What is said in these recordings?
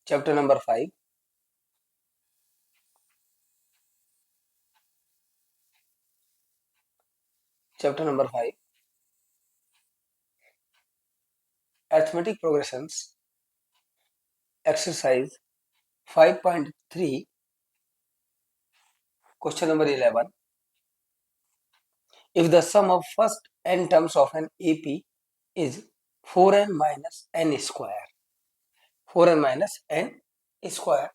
Chapter number 5 chapter number 5 arithmetic progressions exercise 5.3 question number 11 if the sum of first n terms of an AP is 4n minus n square 4n minus n square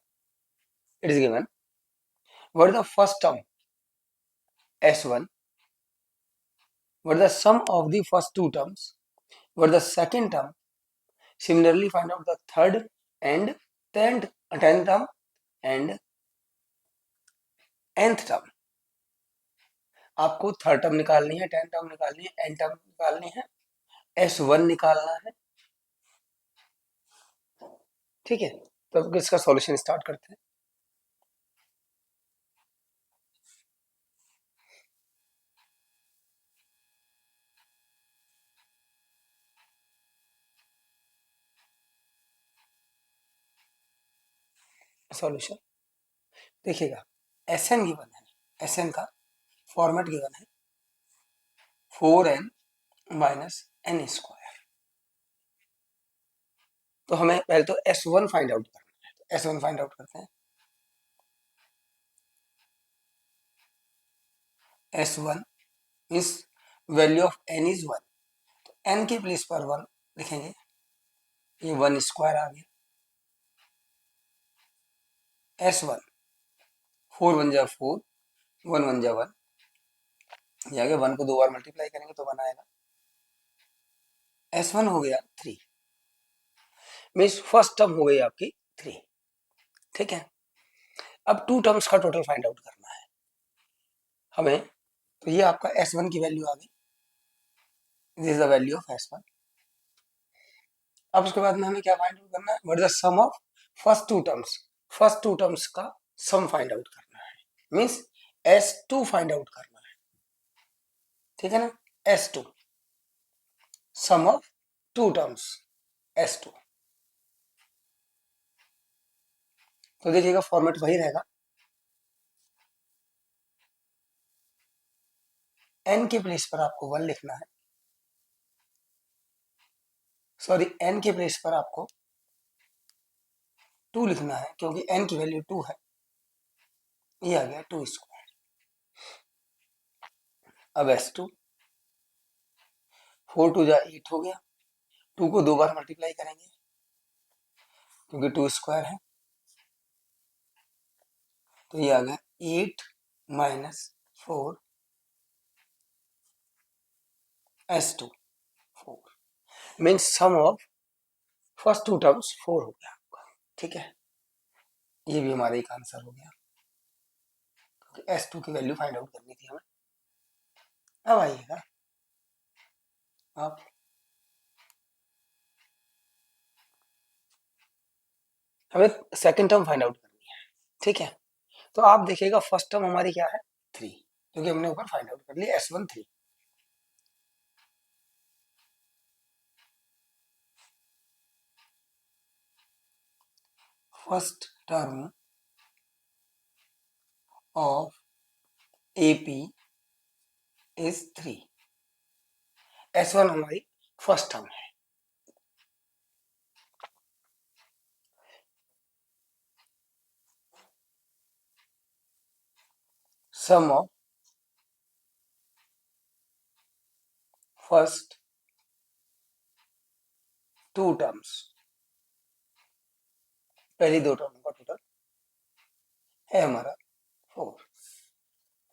it is given what is the first term s1 what is the sum of the first two terms what is the second term similarly find out the third and 10th term and nth term आपको third term निकालनी है 10 term निकालनी है N term निकालनी है S1 निकालना है ठीक है। तो अब इसका सॉल्यूशन स्टार्ट करते हैं। सॉल्यूशन देखिएगा Sn गिवन है Sn का फॉर्मेट गिवन है 4n माइनस n स्क्वायर। तो हमें पहले तो S1 फाइंड आउट करना है तो S1 फाइंड आउट करते हैं। S1 इस वैल्यू ऑफ n इज 1 तो n की प्लेस पर 1 लिखेंगे ये 1 स्क्वायर आ गया S1 4 1 जा 4 1 1 जा 1 ये आगे 1 को दो बार मल्टीप्लाई करेंगे तो 1 आएगा S1 हो गया 3 मीन्स फर्स्ट टर्म हो गई आपकी 3 ठीक है। अब टू टर्म्स का टोटल फाइंड आउट करना है हमें तो ये आपका S1 की वैल्यू आ गई this is the value of S1। अब उसके बाद में हमें क्या फाइंड आउट करना है what is the sum of first two terms का सम फाइंड आउट करना है मीन्स S2 फाइंड आउट करना है ठीक है ना S2 some of to terms S2 तो देखिएगा फॉर्मेट वही रहेगा n के प्लेस पर आपको 1 लिखना है सॉरी n के प्लेस पर आपको 2 लिखना है क्योंकि n की वैल्यू 2 है ये आ गया 2 स्क्वायर। अब S2 4 2 जा 8 हो गया 2 को दो बार मल्टीप्लाई करेंगे क्योंकि 2 स्क्वायर है तो ये आ गया 8 minus 4 S2 4 means sum of first two terms 4 हो गया आपका ठीक है। ये भी हमारा एक आंसर हो गया क्योंकि S2 की वैल्यू फाइंड आउट करनी थी हमें। अब आइएगा आप हमें सेकंड टर्म फाइंड आउट करनी है ठीक है। तो आप देखिएगा फर्स्ट टर्म हमारी क्या है 3 क्योंकि हमने ऊपर फाइंड आउट कर लिया S1 3 first term of AP is 3 S1 हमारी फर्स्ट टर्म है सम ऑफ फर्स्ट टू टर्म्स पहली दो टर्म का टोटल है हमारा 4।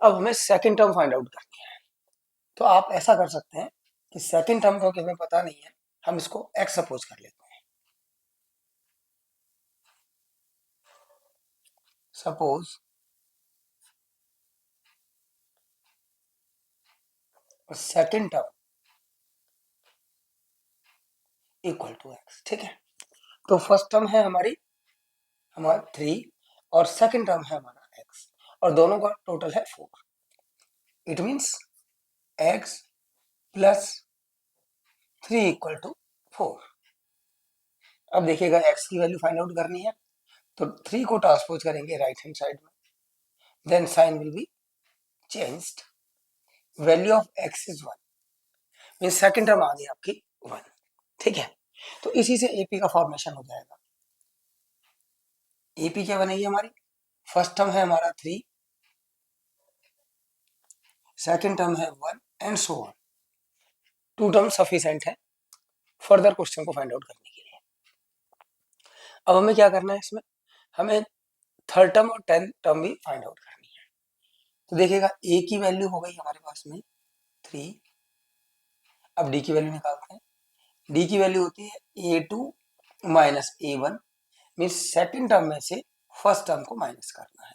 अब हमें सेकंड टर्म फाइंड आउट करनी है तो आप ऐसा कर सकते हैं कि सेकंड टर्म का हमें पता नहीं है हम इसको x सपोज कर लेते हैं suppose second term equal to x ठीक है। तो फर्स्ट टर्म है हमारा 3 और सेकंड टर्म है हमारा x और दोनों का टोटल है 4 it means x plus 3 equal to 4। अब देखिएगा x की वैल्यू फाइंड आउट करनी है तो 3 को ट्रांसपोज करेंगे राइट हैंड साइड में, then sign will be changed, value of x is 1, mean second term आ गई आपकी 1। ठीक है, तो इसी से एपी का फॉर्मेशन हो जाएगा। एपी क्या बनेगी हमारी, फर्स्ट टर्म है हमारा 3, सेकंड टर्म है 1 and so on. 2 term sufficient है फर्दर क्वेश्चन को फाइंड आउट करने के लिए। अब हमें क्या करना है इसमें, हमें थर्ड टर्म और 10th टर्म भी फाइंड आउट करनी है। तो देखिएगा ए की वैल्यू हो गई हमारे पास में 3, अब डी की वैल्यू निकालते हैं। डी की वैल्यू होती है a2 minus a1, mean second term में से फर्स्ट टर्म को माइनस करना है।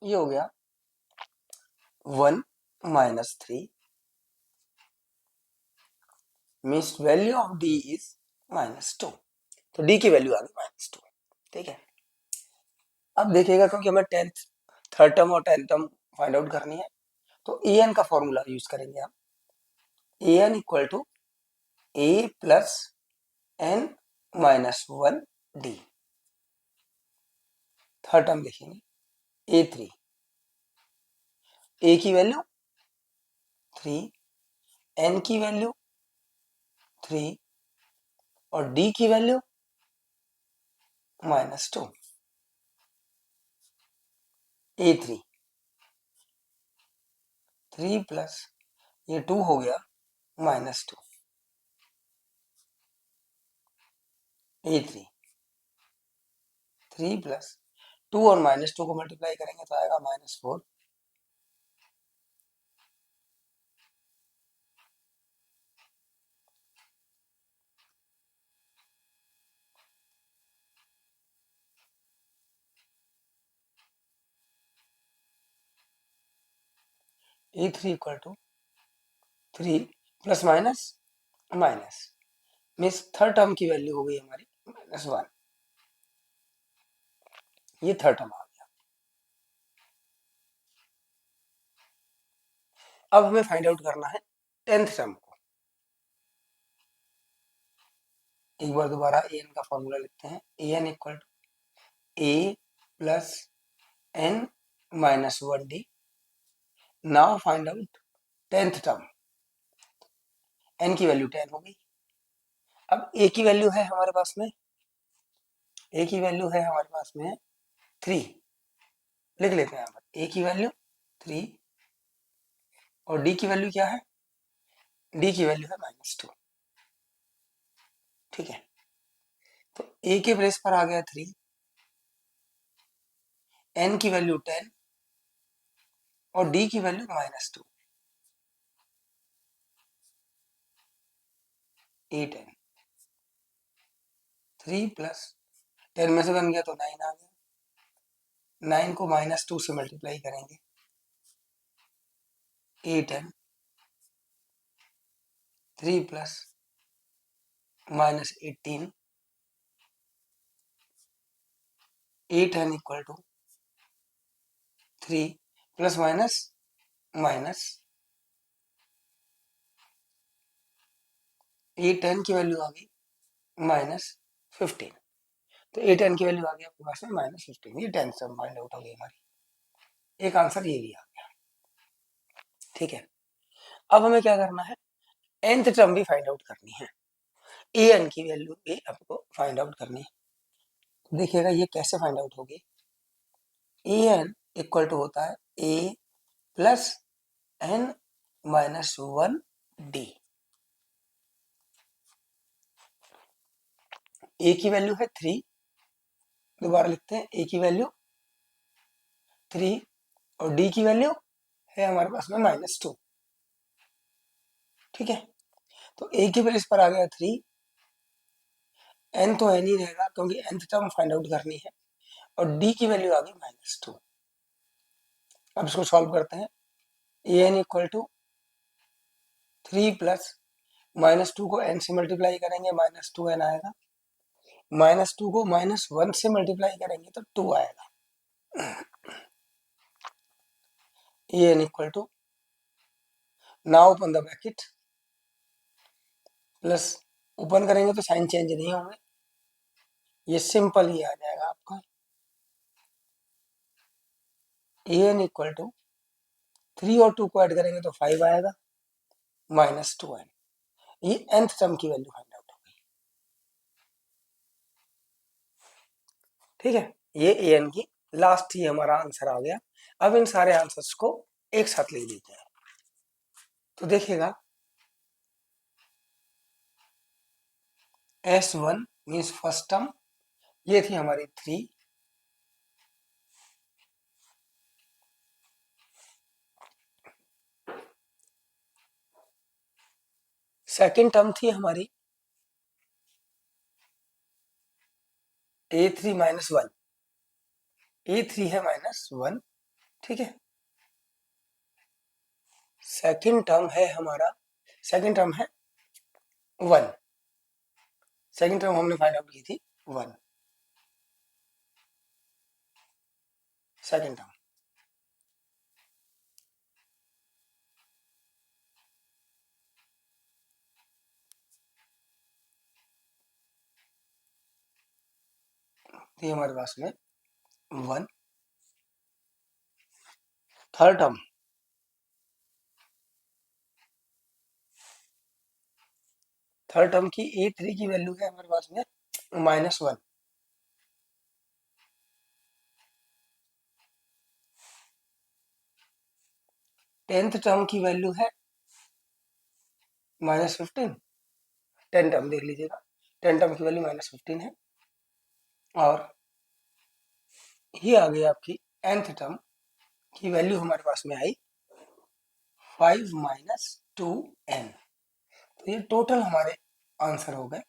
ये हो गया 1 minus 3, means value of D is -2, तो डी की वैल्यू आ गई -2। ठीक है, अब देखिएगा क्योंकि हमें टेंथ थर्ड टर्म और 10th टर्म फाइंड आउट करनी है, तो ए एन का फॉर्मूला यूज करेंगे हम। A n equal to a plus n minus 1 d. Third term देखेंगे a3, ए की वैल्यू 3, एन की वैल्यू 3 और डी की वैल्यू -2। a3 3 प्लस ये 2 हो गया -2, a3 3 प्लस 2 और -2 को मल्टीप्लाई करेंगे तो आएगा -4, a3 equal to 3 plus minus minus, means third term की वैल्यू हो गई हमारी -1। ये थर्ड टर्म आ गया। अब हमें फाइंड आउट करना है 10th टर्म को। एक बार दोबारा ए एन का फॉर्मूला लिखते हैं। A n equal to a plus n minus 1 d. Now find out 10th term. N की वैल्यू 10 हो गई। अब ए की वैल्यू है हमारे पास में, ए की वैल्यू है हमारे पास में 3, लिख लेते हैं यहाँ पर ए की वैल्यू 3 और डी की वैल्यू क्या है, डी की वैल्यू है -2। ठीक है, तो ए के प्लेस पर आ गया 3, एन की वैल्यू 10 और डी की वैल्यू -2, ए 10। 3 प्लस 10 में से बन गया तो 9 आ गया, 9 को -2 से मल्टीप्लाई करेंगे, a 10 3 plus -18, a 10 equal to 3 plus minus minus, a 10 की वैल्यू आ गई -15, तो ए 10 की वैल्यू आ गई आपके पास में -15। ये 10 सब फाइंड आउट हो गई हमारी, एक आंसर ये भी आ गया। ठीक है, अब हमें क्या करना है, nth टर्म भी फाइंड आउट करनी है, ए एन की वैल्यू भी आपको फाइंड आउट करनी है। तो देखिएगा ये कैसे फाइंड आउट होगी, ए एन इक्वल टू होता है ए प्लस एन माइनस 1 डी। ए की वैल्यू है 3, दोबारा लिखते हैं, ए की वैल्यू 3 और डी की वैल्यू है हमारे पास में -2। ठीक है, तो ए की प्लेस पर आ गया 3, एन तो एन ही रहेगा क्योंकि nth टर्म फाइंड आउट करनी है, और डी की वैल्यू आ गई -2। अब इसको सॉल्व करते हैं, a n equal to 3 plus -2 को n से मल्टीप्लाई करेंगे -2n आएगा, -2 को -1 से मल्टीप्लाई करेंगे तो 2 आएगा। A n equal to, now open the bracket, plus open करेंगे तो साइन चेंज नहीं होंगे, ये सिंपल ही आ जाएगा आपका an इक्वल टू 3 और 2 को ऐड करेंगे तो 5 आएगा -2n। ये nth टर्म की वैल्यू फाइंड आउट हो गई। ठीक है, ये an की लास्ट ही हमारा आंसर आ गया। अब इन सारे आंसर्स को एक साथ ले लीजिए। तो देखिएगा S1 मीन्स फर्स्ट टर्म, ये थी हमारी 3, सेकेंड टर्म थी हमारी A3 -1, A3 है -1, ठीक है। सेकेंड टर्म है हमारा, सेकेंड टर्म है 1, सेकेंड टर्म हमने फाइंड आउट की थी 1, सेकेंड टर्म। ये हमारे पास में 1, थर्ड टर्म की A3 की वैल्यू है हमारे पास में -1, टेंथ टर्म की वैल्यू है -15, 10 टर्म देख लीजिएगा, 10 टर्म की वैल्यू -15 है। और ये आ गई आपकी nth टर्म की वैल्यू हमारे पास में आई 5 -2n। तो ये टोटल हमारे आंसर हो गए